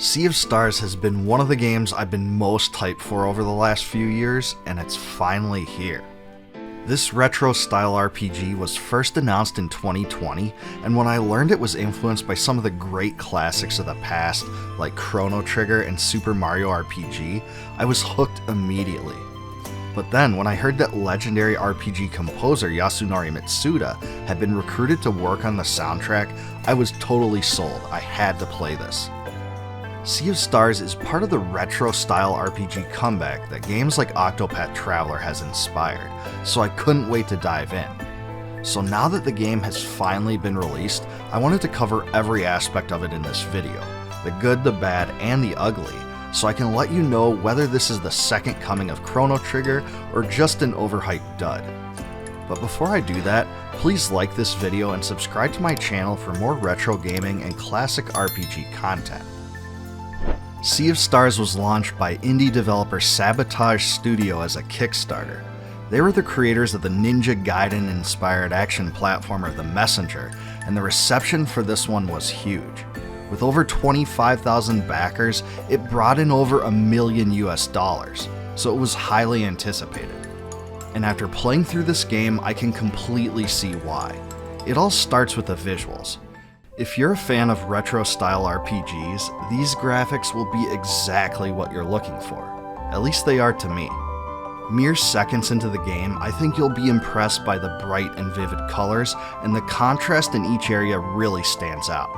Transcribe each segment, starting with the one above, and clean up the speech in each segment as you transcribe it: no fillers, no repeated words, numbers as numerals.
Sea of Stars has been one of the games I've been most hyped for over the last few years, and it's finally here. This retro-style RPG was first announced in 2020, and when I learned it was influenced by some of the great classics of the past, like Chrono Trigger and Super Mario RPG, I was hooked immediately. But then, when I heard that legendary RPG composer Yasunori Mitsuda had been recruited to work on the soundtrack, I was totally sold. I had to play this. Sea of Stars is part of the retro-style RPG comeback that games like Octopath Traveler has inspired, so I couldn't wait to dive in. So now that the game has finally been released, I wanted to cover every aspect of it in this video, the good, the bad, and the ugly, so I can let you know whether this is the second coming of Chrono Trigger or just an overhyped dud. But before I do that, please like this video and subscribe to my channel for more retro gaming and classic RPG content. Sea of Stars was launched by indie developer Sabotage Studio as a Kickstarter. They were the creators of the Ninja Gaiden-inspired action platformer The Messenger, and the reception for this one was huge. With over 25,000 backers, it brought in over $1 million US, so it was highly anticipated. And after playing through this game, I can completely see why. It all starts with the visuals. If you're a fan of retro-style RPGs, these graphics will be exactly what you're looking for. At least they are to me. Mere seconds into the game, I think you'll be impressed by the bright and vivid colors, and the contrast in each area really stands out.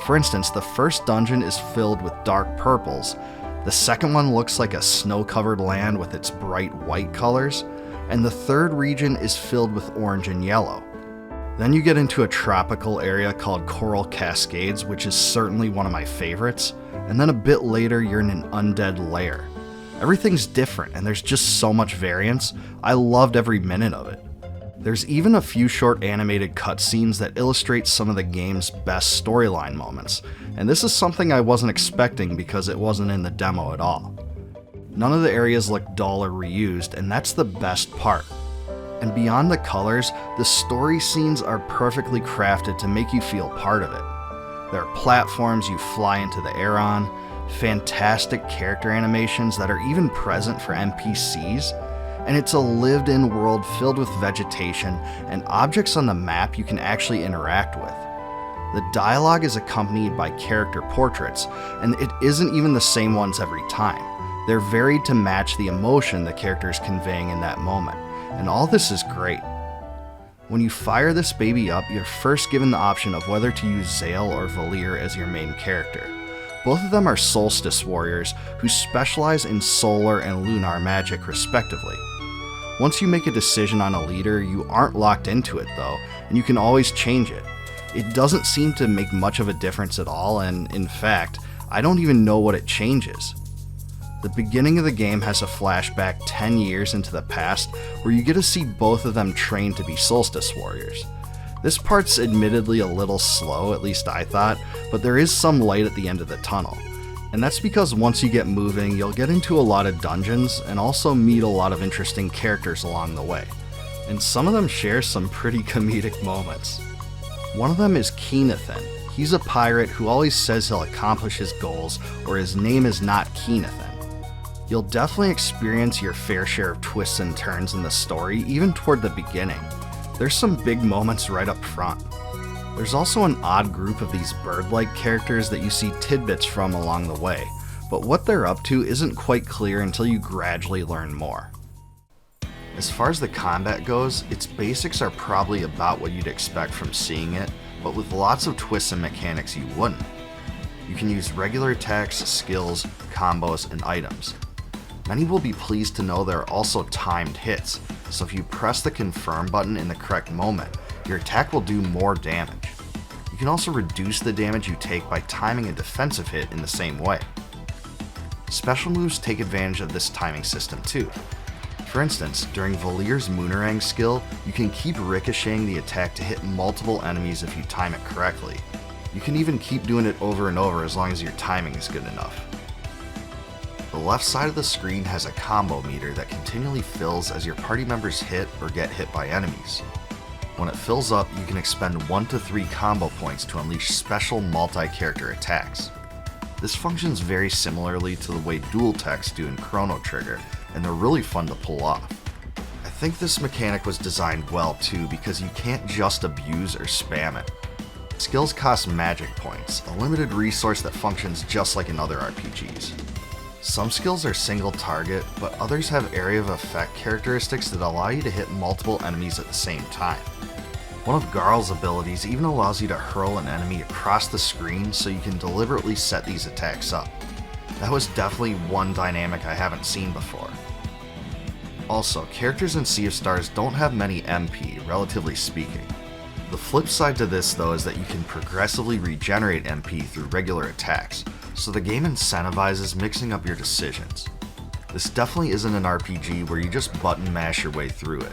For instance, the first dungeon is filled with dark purples, the second one looks like a snow-covered land with its bright white colors, and the third region is filled with orange and yellow. Then you get into a tropical area called Coral Cascades, which is certainly one of my favorites, and then a bit later you're in an undead lair. Everything's different and there's just so much variance. I loved every minute of it. There's even a few short animated cutscenes that illustrate some of the game's best storyline moments, and this is something I wasn't expecting because it wasn't in the demo at all. None of the areas look dull or reused, and that's the best part. And beyond the colors, the story scenes are perfectly crafted to make you feel part of it. There are platforms you fly into the air on, fantastic character animations that are even present for NPCs, and it's a lived-in world filled with vegetation and objects on the map you can actually interact with. The dialogue is accompanied by character portraits, and it isn't even the same ones every time. They're varied to match the emotion the character is conveying in that moment. And all this is great. When you fire this baby up, you're first given the option of whether to use Zale or Valir as your main character. Both of them are Solstice warriors who specialize in solar and lunar magic respectively. Once you make a decision on a leader, you aren't locked into it though, and you can always change it. It doesn't seem to make much of a difference at all, and in fact, I don't even know what it changes. The beginning of the game has a flashback 10 years into the past where you get to see both of them trained to be Solstice warriors. This part's admittedly a little slow, at least I thought, but there is some light at the end of the tunnel. And that's because once you get moving, you'll get into a lot of dungeons and also meet a lot of interesting characters along the way. And some of them share some pretty comedic moments. One of them is Keenathan. He's a pirate who always says he'll accomplish his goals, or his name is not Keenathan. You'll definitely experience your fair share of twists and turns in the story, even toward the beginning. There's some big moments right up front. There's also an odd group of these bird-like characters that you see tidbits from along the way, but what they're up to isn't quite clear until you gradually learn more. As far as the combat goes, its basics are probably about what you'd expect from seeing it, but with lots of twists and mechanics you wouldn't. You can use regular attacks, skills, combos, and items. Many will be pleased to know there are also timed hits, so if you press the confirm button in the correct moment, your attack will do more damage. You can also reduce the damage you take by timing a defensive hit in the same way. Special moves take advantage of this timing system too. For instance, during Valir's Moonerang skill, you can keep ricocheting the attack to hit multiple enemies if you time it correctly. You can even keep doing it over and over as long as your timing is good enough. The left side of the screen has a combo meter that continually fills as your party members hit or get hit by enemies. When it fills up, you can expend 1 to 3 combo points to unleash special multi-character attacks. This functions very similarly to the way dual techs do in Chrono Trigger, and they're really fun to pull off. I think this mechanic was designed well too because you can't just abuse or spam it. Skills cost magic points, a limited resource that functions just like in other RPGs. Some skills are single target, but others have area of effect characteristics that allow you to hit multiple enemies at the same time. One of Garl's abilities even allows you to hurl an enemy across the screen so you can deliberately set these attacks up. That was definitely one dynamic I haven't seen before. Also, characters in Sea of Stars don't have many MP, relatively speaking. The flip side to this though is that you can progressively regenerate MP through regular attacks, so the game incentivizes mixing up your decisions. This definitely isn't an RPG where you just button mash your way through it.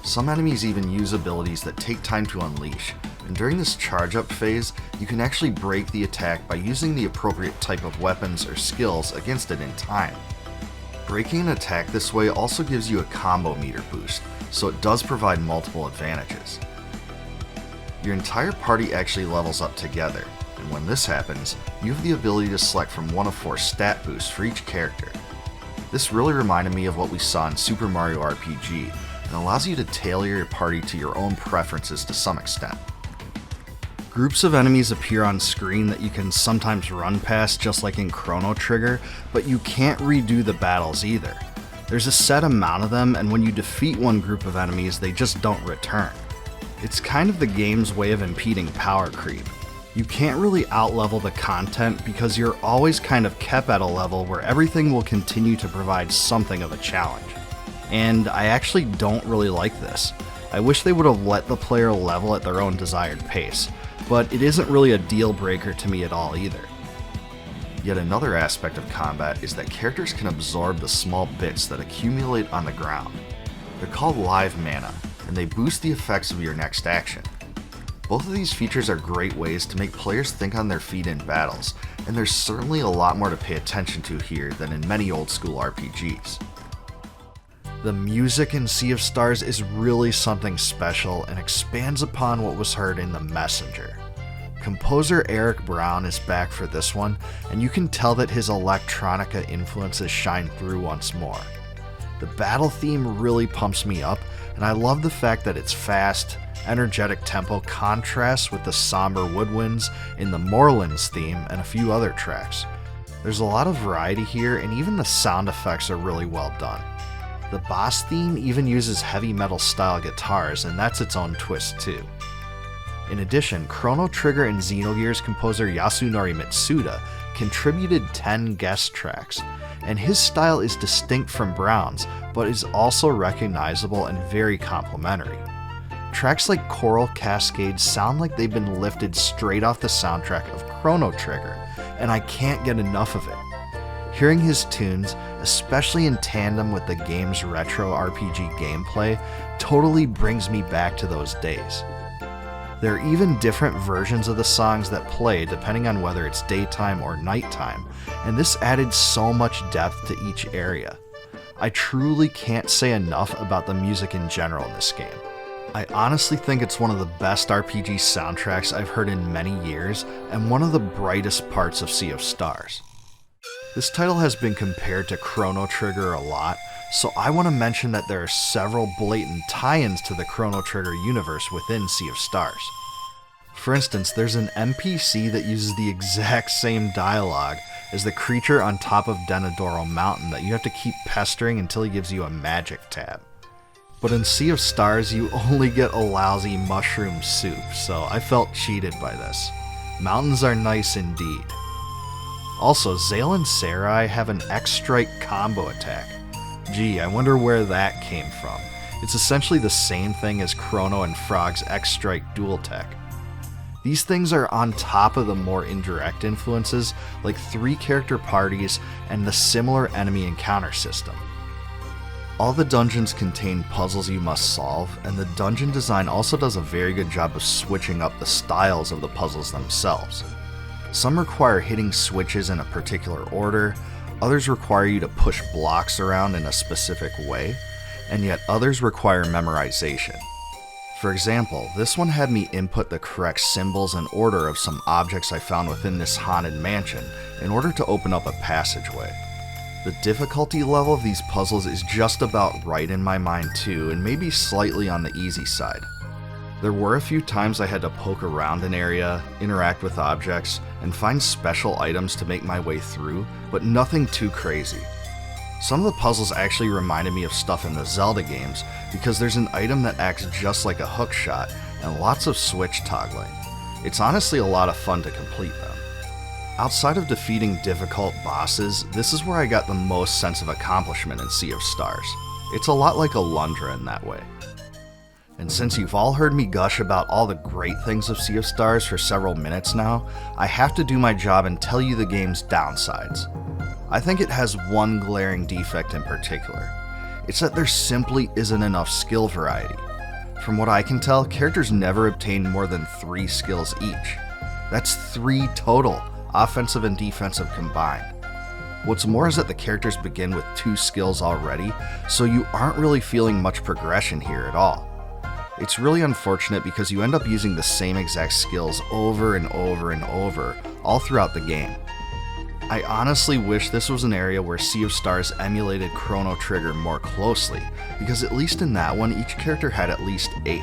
Some enemies even use abilities that take time to unleash, and during this charge up phase, you can actually break the attack by using the appropriate type of weapons or skills against it in time. Breaking an attack this way also gives you a combo meter boost, so it does provide multiple advantages. Your entire party actually levels up together, and when this happens, you have the ability to select from one of 4 stat boosts for each character. This really reminded me of what we saw in Super Mario RPG, and allows you to tailor your party to your own preferences to some extent. Groups of enemies appear on screen that you can sometimes run past just like in Chrono Trigger, but you can't redo the battles either. There's a set amount of them, and when you defeat one group of enemies, they just don't return. It's kind of the game's way of impeding power creep. You can't really outlevel the content because you're always kind of kept at a level where everything will continue to provide something of a challenge. And I actually don't really like this. I wish they would have let the player level at their own desired pace, but it isn't really a deal breaker to me at all either. Yet another aspect of combat is that characters can absorb the small bits that accumulate on the ground. They're called live mana, and they boost the effects of your next action. Both of these features are great ways to make players think on their feet in battles, and there's certainly a lot more to pay attention to here than in many old school RPGs. The music in Sea of Stars is really something special and expands upon what was heard in The Messenger. Composer Eric Brown is back for this one, and you can tell that his electronica influences shine through once more. The battle theme really pumps me up, and I love the fact that its fast, energetic tempo contrasts with the somber woodwinds in the Moorlands theme and a few other tracks. There's a lot of variety here, and even the sound effects are really well done. The boss theme even uses heavy metal style guitars, and that's its own twist too. In addition, Chrono Trigger and Xenogears composer Yasunori Mitsuda contributed 10 guest tracks, and his style is distinct from Brown's, but is also recognizable and very complementary. Tracks like Coral Cascade sound like they've been lifted straight off the soundtrack of Chrono Trigger, and I can't get enough of it. Hearing his tunes, especially in tandem with the game's retro RPG gameplay, totally brings me back to those days. There are even different versions of the songs that play depending on whether it's daytime or nighttime, and this added so much depth to each area. I truly can't say enough about the music in general in this game. I honestly think it's one of the best RPG soundtracks I've heard in many years, and one of the brightest parts of Sea of Stars. This title has been compared to Chrono Trigger a lot, so I want to mention that there are several blatant tie-ins to the Chrono Trigger universe within Sea of Stars. For instance, there's an NPC that uses the exact same dialogue as the creature on top of Denadoro Mountain that you have to keep pestering until he gives you a magic tab. But in Sea of Stars, you only get a lousy mushroom soup, so I felt cheated by this. Mountains are nice indeed. Also, Zale and Sarai have an X-Strike combo attack. Gee, I wonder where that came from. It's essentially the same thing as Chrono and Frog's X-Strike dual tech. These things are on top of the more indirect influences, like 3 character parties and the similar enemy encounter system. All the dungeons contain puzzles you must solve, and the dungeon design also does a very good job of switching up the styles of the puzzles themselves. Some require hitting switches in a particular order, others require you to push blocks around in a specific way, and yet others require memorization. For example, this one had me input the correct symbols and order of some objects I found within this haunted mansion in order to open up a passageway. The difficulty level of these puzzles is just about right in my mind too, and maybe slightly on the easy side. There were a few times I had to poke around an area, interact with objects, and find special items to make my way through, but nothing too crazy. Some of the puzzles actually reminded me of stuff in the Zelda games because there's an item that acts just like a hook shot and lots of switch toggling. It's honestly a lot of fun to complete them. Outside of defeating difficult bosses, this is where I got the most sense of accomplishment in Sea of Stars. It's a lot like Alundra in that way. And since you've all heard me gush about all the great things of Sea of Stars for several minutes now, I have to do my job and tell you the game's downsides. I think it has one glaring defect in particular. It's that there simply isn't enough skill variety. From what I can tell, characters never obtain more than 3 skills each. That's 3 total, offensive and defensive combined. What's more is that the characters begin with 2 skills already, so you aren't really feeling much progression here at all. It's really unfortunate because you end up using the same exact skills over and over and over, all throughout the game. I honestly wish this was an area where Sea of Stars emulated Chrono Trigger more closely, because at least in that one, each character had at least 8.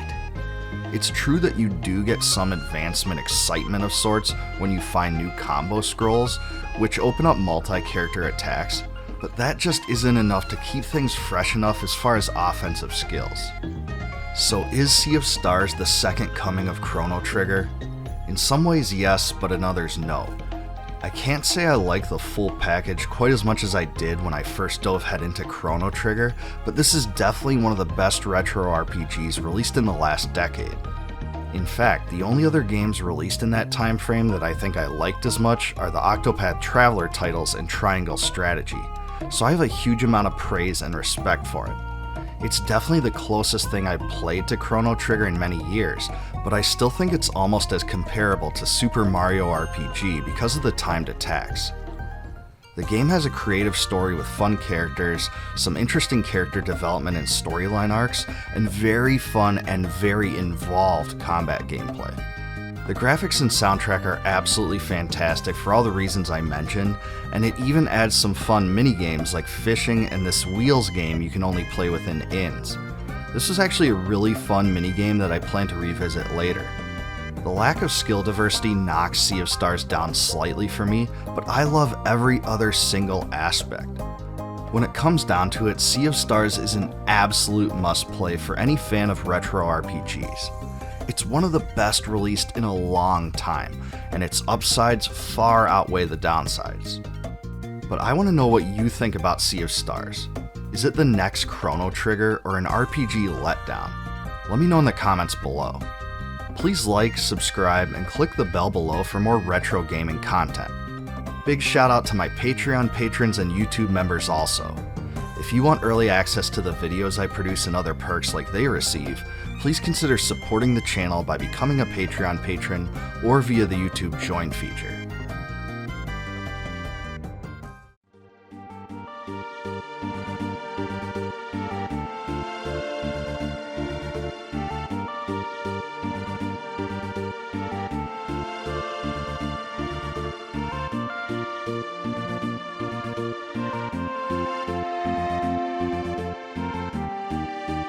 It's true that you do get some advancement excitement of sorts when you find new combo scrolls, which open up multi-character attacks, but that just isn't enough to keep things fresh enough as far as offensive skills. So is Sea of Stars the second coming of Chrono Trigger? In some ways yes, but in others no. I can't say I like the full package quite as much as I did when I first dove head into Chrono Trigger, but this is definitely one of the best retro RPGs released in the last decade. In fact, the only other games released in that time frame that I think I liked as much are the Octopath Traveler titles and Triangle Strategy, so I have a huge amount of praise and respect for it. It's definitely the closest thing I've played to Chrono Trigger in many years, but I still think it's almost as comparable to Super Mario RPG because of the timed attacks. The game has a creative story with fun characters, some interesting character development and storyline arcs, and very fun and very involved combat gameplay. The graphics and soundtrack are absolutely fantastic for all the reasons I mentioned, and it even adds some fun minigames like fishing and this wheels game you can only play within inns. This is actually a really fun minigame that I plan to revisit later. The lack of skill diversity knocks Sea of Stars down slightly for me, but I love every other single aspect. When it comes down to it, Sea of Stars is an absolute must-play for any fan of retro RPGs. It's one of the best released in a long time, and its upsides far outweigh the downsides. But I want to know what you think about Sea of Stars. Is it the next Chrono Trigger or an RPG letdown? Let me know in the comments below. Please like, subscribe, and click the bell below for more retro gaming content. Big shout out to my Patreon patrons and YouTube members also. If you want early access to the videos I produce and other perks like they receive, please consider supporting the channel by becoming a Patreon patron or via the YouTube Join feature.